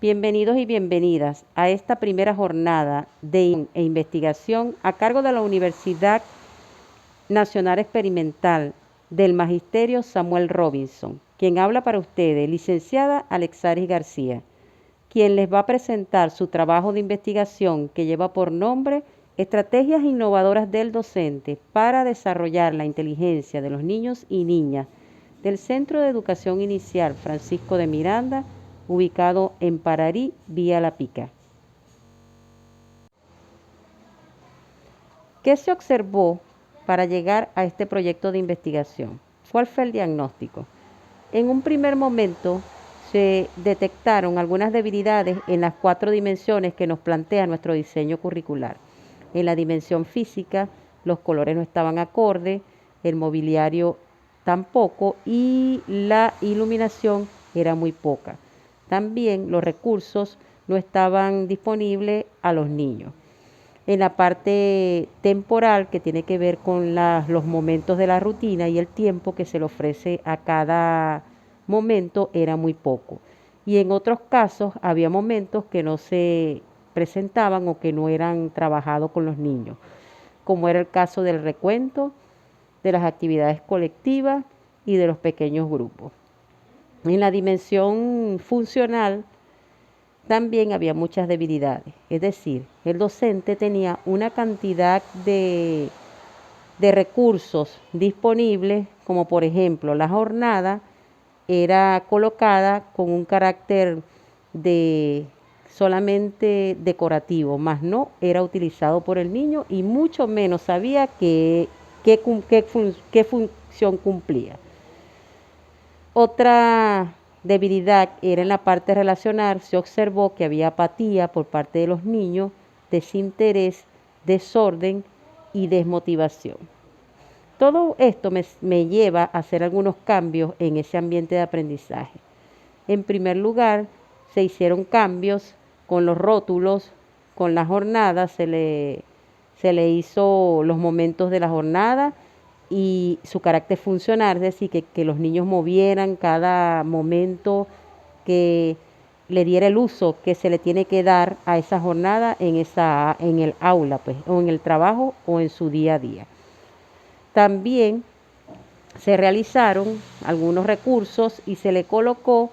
Bienvenidos y bienvenidas a esta primera jornada de investigación a cargo de la Universidad Nacional Experimental del Magisterio Samuel Robinson. Quien habla para ustedes, licenciada Alexaris García, quien les va a presentar su trabajo de investigación que lleva por nombre Estrategias innovadoras del docente para desarrollar la inteligencia de los niños y niñas del Centro de Educación Inicial Francisco de Miranda, ubicado en Pararí, Vía La Pica. ¿Qué se observó para llegar a este proyecto de investigación? ¿Cuál fue el diagnóstico? En un primer momento se detectaron algunas debilidades en las 4 dimensiones que nos plantea nuestro diseño curricular. En la dimensión física, los colores no estaban acordes, el mobiliario tampoco y la iluminación era muy poca. También los recursos no estaban disponibles a los niños. En la parte temporal, que tiene que ver con los momentos de la rutina y el tiempo que se le ofrece a cada momento, era muy poco. Y en otros casos había momentos que no se presentaban o que no eran trabajados con los niños, como era el caso del recuento, de las actividades colectivas y de los pequeños grupos. En la dimensión funcional también había muchas debilidades, es decir, el docente tenía una cantidad de recursos disponibles, como por ejemplo la jornada era colocada con un carácter de solamente decorativo, más no era utilizado por el niño y mucho menos sabía qué función cumplía. Otra debilidad era en la parte relacional. Se observó que había apatía por parte de los niños, desinterés, desorden y desmotivación. Todo esto me lleva a hacer algunos cambios en ese ambiente de aprendizaje. En primer lugar, se hicieron cambios con los rótulos, con la jornada, se le hizo los momentos de la jornada y su carácter funcional, es decir, que los niños movieran cada momento, que le diera el uso que se le tiene que dar a esa jornada en el aula, pues, o en el trabajo o en su día a día. También se realizaron algunos recursos y se le colocó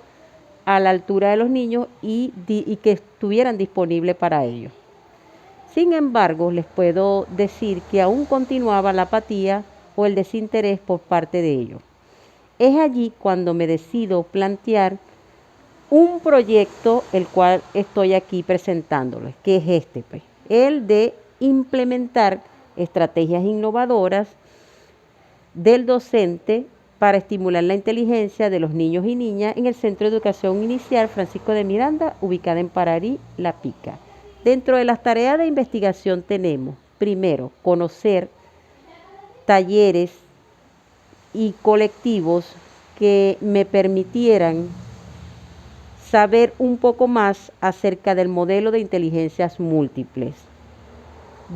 a la altura de los niños y que estuvieran disponibles para ellos. Sin embargo, les puedo decir que aún continuaba la apatía o el desinterés por parte de ellos. Es allí cuando me decido plantear un proyecto, el cual estoy aquí presentándoles, que es este, pues, el de implementar estrategias innovadoras del docente para estimular la inteligencia de los niños y niñas en el Centro de Educación Inicial Francisco de Miranda, ubicada en Pararí, La Pica. Dentro de las tareas de investigación tenemos, primero, conocer talleres y colectivos que me permitieran saber un poco más acerca del modelo de inteligencias múltiples,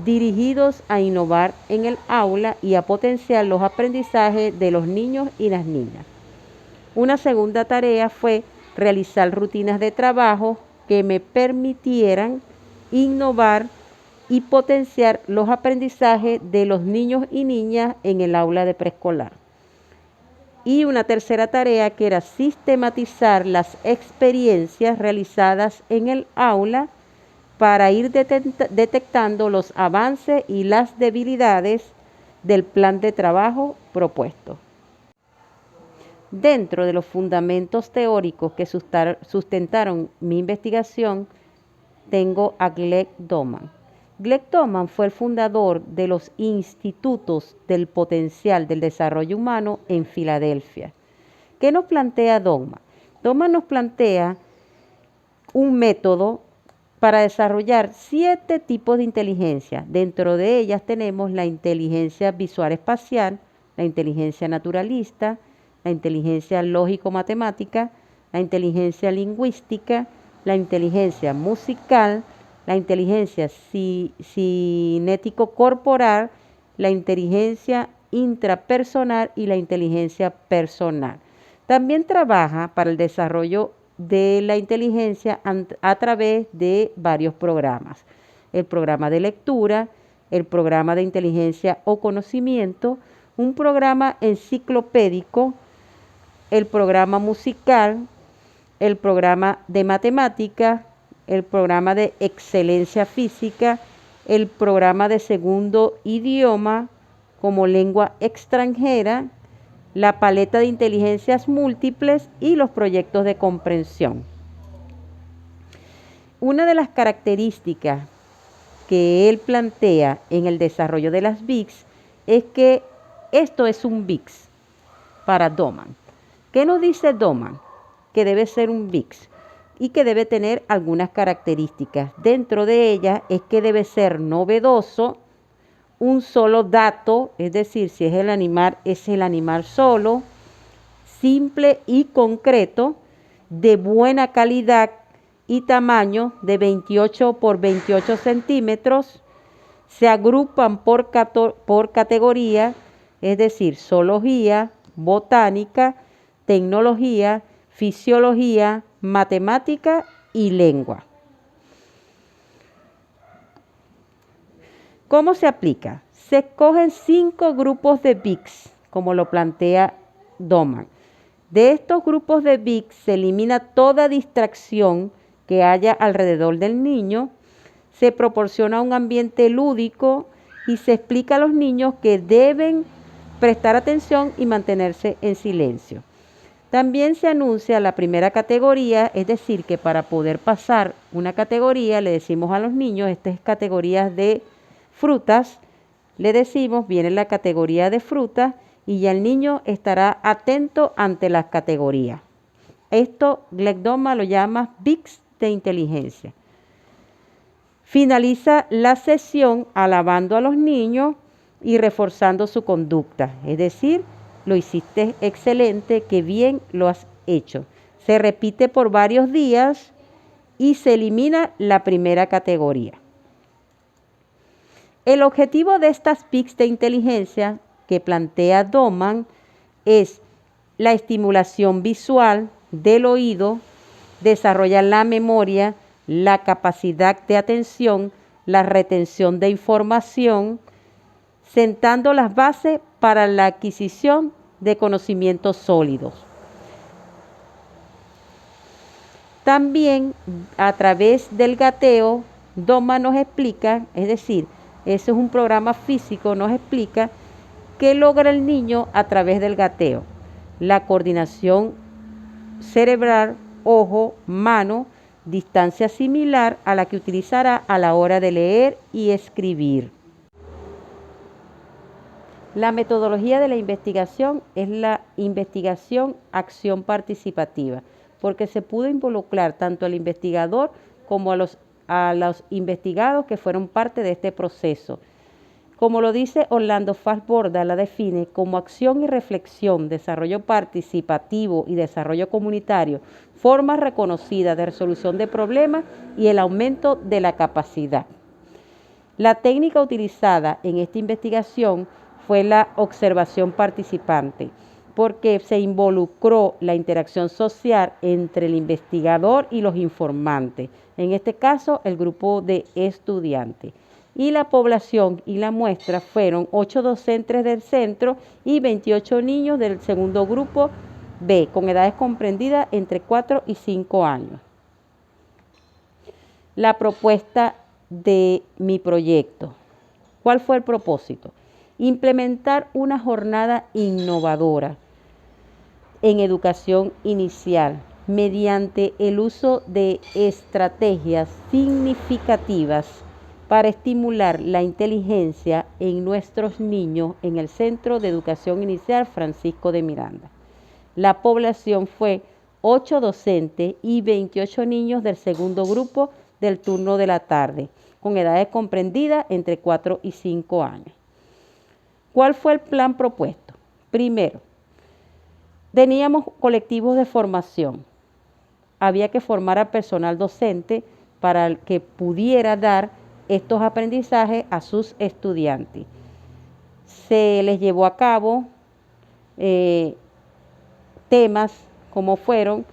dirigidos a innovar en el aula y a potenciar los aprendizajes de los niños y las niñas. Una segunda tarea fue realizar rutinas de trabajo que me permitieran innovar y potenciar los aprendizajes de los niños y niñas en el aula de preescolar. Y una tercera tarea que era sistematizar las experiencias realizadas en el aula para ir detectando los avances y las debilidades del plan de trabajo propuesto. Dentro de los fundamentos teóricos que sustentaron mi investigación, tengo a Glenn Doman. Glenn Doman fue el fundador de los Institutos del Potencial del Desarrollo Humano en Filadelfia. ¿Qué nos plantea Doman? Doman nos plantea un método para desarrollar 7 tipos de inteligencia. Dentro de ellas tenemos la inteligencia visual espacial, la inteligencia naturalista, la inteligencia lógico-matemática, la inteligencia lingüística, la inteligencia musical, la inteligencia cinético-corporal, la inteligencia intrapersonal y la inteligencia personal. También trabaja para el desarrollo de la inteligencia a través de varios programas. El programa de lectura, el programa de inteligencia o conocimiento, un programa enciclopédico, el programa musical, el programa de matemática, el programa de excelencia física, el programa de segundo idioma como lengua extranjera, la paleta de inteligencias múltiples y los proyectos de comprensión. Una de las características que él plantea en el desarrollo de las BICS es que esto es un BICS para Doman. ¿Qué nos dice Doman? Que debe ser un BICS y que debe tener algunas características. Dentro de ellas es que debe ser novedoso, un solo dato, es decir, si es el animal solo, simple y concreto, de buena calidad y tamaño de 28 por 28 centímetros, se agrupan por categoría, es decir, zoología, botánica, tecnología, fisiología, matemática y lengua. ¿Cómo se aplica? Se escogen 5 grupos de BICS, como lo plantea Doman. De estos grupos de BICS se elimina toda distracción que haya alrededor del niño, se proporciona un ambiente lúdico y se explica a los niños que deben prestar atención y mantenerse en silencio. También se anuncia la primera categoría, es decir, que para poder pasar una categoría le decimos a los niños, esta es categorías de frutas, le decimos, viene la categoría de frutas y ya el niño estará atento ante las categorías. Esto Greg Doman lo llama BICS de inteligencia. Finaliza la sesión alabando a los niños y reforzando su conducta, es decir, lo hiciste excelente, qué bien lo has hecho. Se repite por varios días y se elimina la primera categoría. El objetivo de estas BICS de inteligencia que plantea Doman es la estimulación visual del oído, desarrollar la memoria, la capacidad de atención, la retención de información, sentando las bases para la adquisición de conocimientos sólidos. También a través del gateo, Doman nos explica, es decir, ese es un programa físico, nos explica qué logra el niño a través del gateo. La coordinación cerebral, ojo, mano, distancia similar a la que utilizará a la hora de leer y escribir. La metodología de la investigación es la investigación-acción participativa, porque se pudo involucrar tanto al investigador como a los investigados que fueron parte de este proceso. Como lo dice Orlando Fast-Borda, la define como acción y reflexión, desarrollo participativo y desarrollo comunitario, formas reconocidas de resolución de problemas y el aumento de la capacidad. La técnica utilizada en esta investigación fue la observación participante, porque se involucró la interacción social entre el investigador y los informantes, en este caso el grupo de estudiantes. Y la población y la muestra fueron 8 docentes del centro y 28 niños del segundo grupo B, con edades comprendidas entre 4 y 5 años. La propuesta de mi proyecto. ¿Cuál fue el propósito? Implementar una jornada innovadora en educación inicial mediante el uso de estrategias significativas para estimular la inteligencia en nuestros niños en el Centro de Educación Inicial Francisco de Miranda. La población fue 8 docentes y 28 niños del segundo grupo del turno de la tarde, con edades comprendidas entre 4 y 5 años. ¿Cuál fue el plan propuesto? Primero, teníamos colectivos de formación. Había que formar al personal docente para que pudiera dar estos aprendizajes a sus estudiantes. Se les llevó a cabo temas como fueron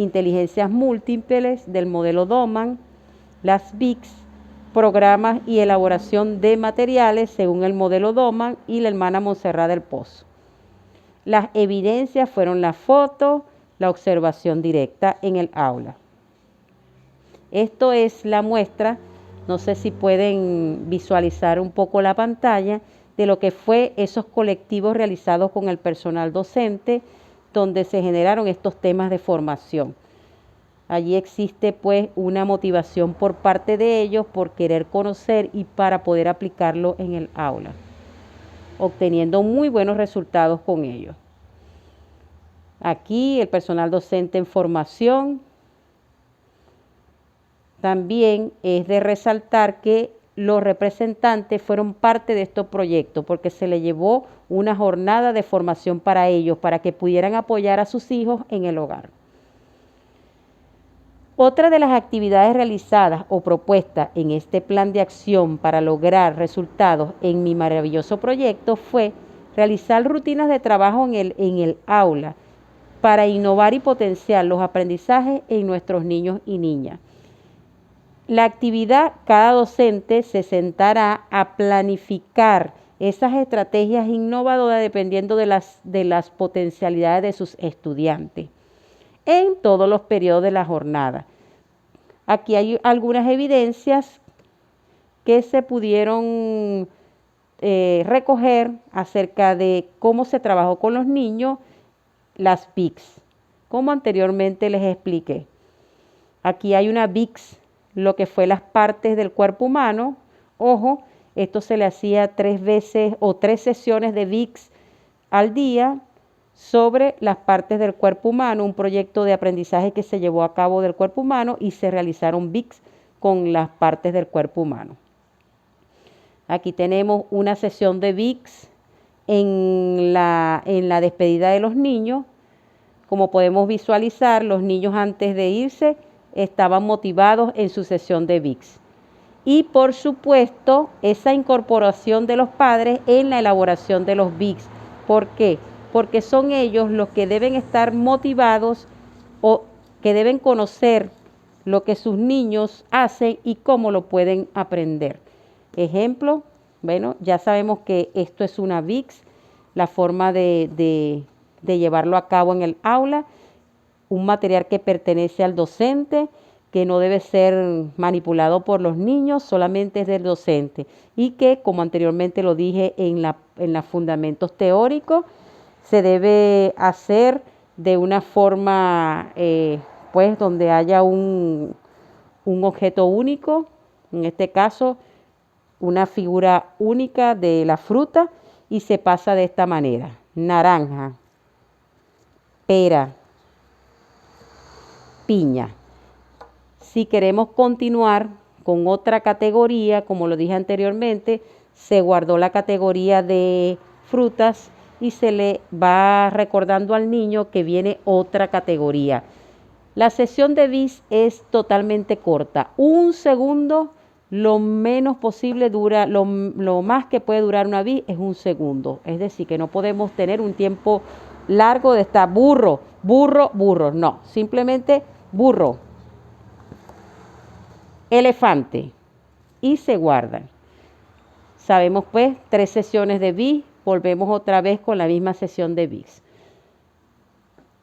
inteligencias múltiples del modelo Doman, las BICS, programas y elaboración de materiales según el modelo Doman y la hermana Montserrat del Pozo. Las evidencias fueron la foto, la observación directa en el aula. Esto es la muestra, no sé si pueden visualizar un poco la pantalla, de lo que fue esos colectivos realizados con el personal docente, donde se generaron estos temas de formación. Allí existe pues una motivación por parte de ellos por querer conocer y para poder aplicarlo en el aula, obteniendo muy buenos resultados con ellos. Aquí el personal docente en formación. También es de resaltar que los representantes fueron parte de estos proyectos porque se les llevó una jornada de formación para ellos, para que pudieran apoyar a sus hijos en el hogar. Otra de las actividades realizadas o propuestas en este plan de acción para lograr resultados en mi maravilloso proyecto fue realizar rutinas de trabajo en el aula para innovar y potenciar los aprendizajes en nuestros niños y niñas. La actividad, cada docente se sentará a planificar esas estrategias innovadoras dependiendo de las potencialidades de sus estudiantes en todos los periodos de la jornada. Aquí hay algunas evidencias que se pudieron recoger acerca de cómo se trabajó con los niños las BICS, como anteriormente les expliqué. Aquí hay una BICS, lo que fue las partes del cuerpo humano. Ojo, esto se le hacía 3 veces o 3 sesiones de BICS al día sobre las partes del cuerpo humano, un proyecto de aprendizaje que se llevó a cabo del cuerpo humano y se realizaron BICS con las partes del cuerpo humano. Aquí tenemos una sesión de BICS en la despedida de los niños. Como podemos visualizar, los niños antes de irse estaban motivados en su sesión de BICS. Y por supuesto, esa incorporación de los padres en la elaboración de los BICS. ¿Por qué? Porque son ellos los que deben estar motivados o que deben conocer lo que sus niños hacen y cómo lo pueden aprender. Ejemplo, bueno, ya sabemos que esto es una BICS, la forma de llevarlo a cabo en el aula, un material que pertenece al docente, que no debe ser manipulado por los niños, solamente es del docente y que, como anteriormente lo dije en los fundamentos teóricos, se debe hacer de una forma pues donde haya un objeto único, en este caso una figura única de la fruta, y se pasa de esta manera: naranja, pera, piña. Si queremos continuar con otra categoría, como lo dije anteriormente, se guardó la categoría de frutas y se le va recordando al niño que viene otra categoría. La sesión de BICS es totalmente corta, 1 segundo, lo menos posible dura, lo más que puede durar una BICS es 1 segundo. Es decir, que no podemos tener un tiempo largo de estar burro, no, simplemente burro, elefante, y se guardan. Sabemos pues 3 sesiones de BICS, volvemos otra vez con la misma sesión de BICS.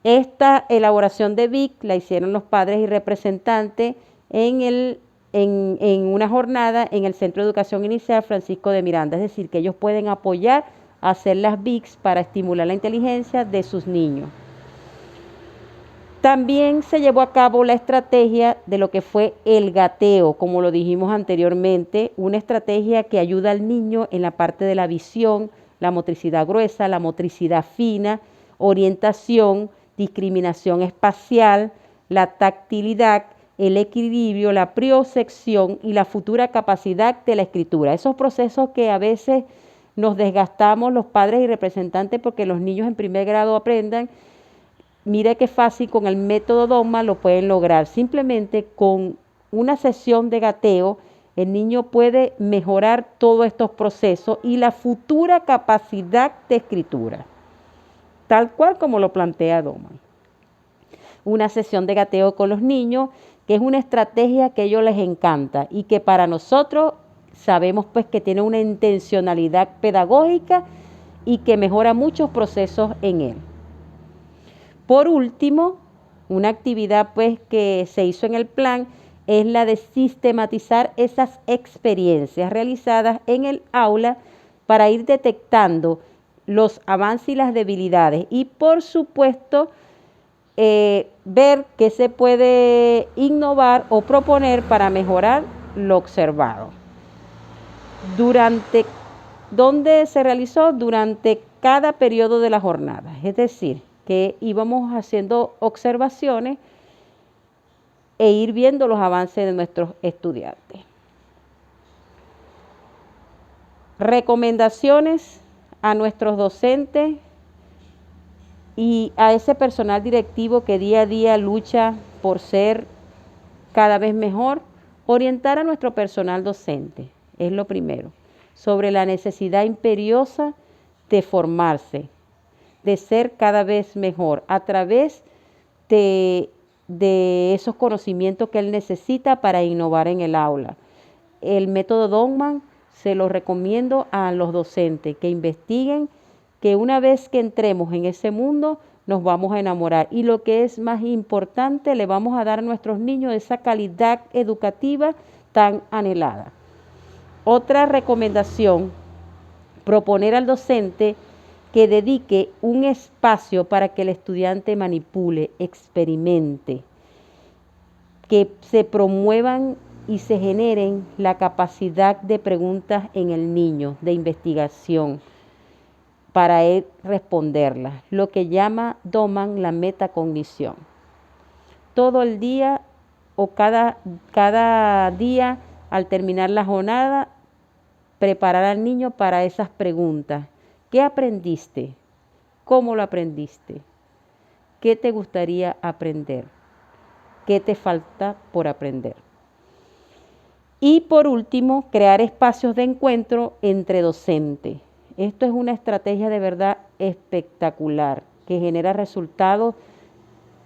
Esta elaboración de BICS la hicieron los padres y representantes en una jornada en el Centro de Educación Inicial Francisco de Miranda, es decir, que ellos pueden apoyar a hacer las BICS para estimular la inteligencia de sus niños. También se llevó a cabo la estrategia de lo que fue el gateo, como lo dijimos anteriormente, una estrategia que ayuda al niño en la parte de la visión, la motricidad gruesa, la motricidad fina, orientación, discriminación espacial, la tactilidad, el equilibrio, la priocepción y la futura capacidad de la escritura. Esos procesos que a veces nos desgastamos los padres y representantes porque los niños en primer grado aprendan. Mire qué fácil con el método Doma lo pueden lograr. Simplemente con una sesión de gateo, el niño puede mejorar todos estos procesos y la futura capacidad de escritura, tal cual como lo plantea Doma. una sesión de gateo con los niños, que es una estrategia que a ellos les encanta y que para nosotros sabemos pues que tiene una intencionalidad pedagógica y que mejora muchos procesos en él. Por último, una actividad pues que se hizo en el plan es la de sistematizar esas experiencias realizadas en el aula para ir detectando los avances y las debilidades y por supuesto ver qué se puede innovar o proponer para mejorar lo observado. ¿Dónde se realizó? Durante cada periodo de la jornada, es decir, que íbamos haciendo observaciones e ir viendo los avances de nuestros estudiantes. Recomendaciones a nuestros docentes y a ese personal directivo que día a día lucha por ser cada vez mejor, orientar a nuestro personal docente, es lo primero, sobre la necesidad imperiosa de formarse, de ser cada vez mejor a través de esos conocimientos que él necesita para innovar en el aula. El método Donman se lo recomiendo a los docentes que investiguen, que una vez que entremos en ese mundo nos vamos a enamorar y lo que es más importante, le vamos a dar a nuestros niños esa calidad educativa tan anhelada. Otra recomendación, proponer al docente que dedique un espacio para que el estudiante manipule, experimente, que se promuevan y se generen la capacidad de preguntas en el niño, de investigación, para él responderlas, lo que llama Donman la metacognición. Todo el día o cada día al terminar la jornada, preparar al niño para esas preguntas. ¿Qué aprendiste? ¿Cómo lo aprendiste? ¿Qué te gustaría aprender? ¿Qué te falta por aprender? Y por último, crear espacios de encuentro entre docentes. Esto es una estrategia de verdad espectacular que genera resultados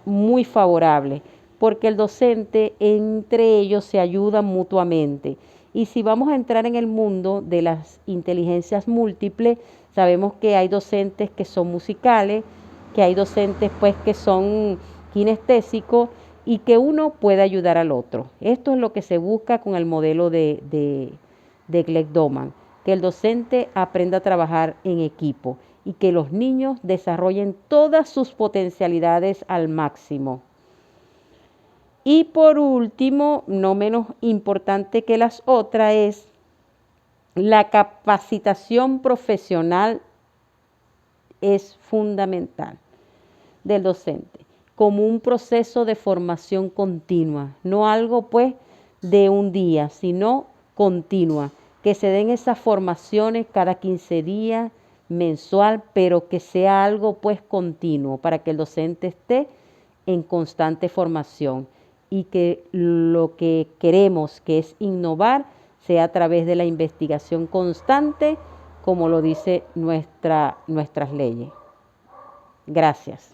muy favorables porque el docente entre ellos se ayudan mutuamente. Y si vamos a entrar en el mundo de las inteligencias múltiples, sabemos que hay docentes que son musicales, que hay docentes pues que son kinestésicos y que uno puede ayudar al otro. Esto es lo que se busca con el modelo de Glegg Donman, que el docente aprenda a trabajar en equipo y que los niños desarrollen todas sus potencialidades al máximo. Y por último, no menos importante que las otras, es la capacitación profesional es fundamental del docente, como un proceso de formación continua, no algo pues de un día, sino continua, que se den esas formaciones cada 15 días, mensual, pero que sea algo pues continuo para que el docente esté en constante formación y que lo que queremos, que es innovar, sea a través de la investigación constante, como lo dice nuestras leyes. Gracias.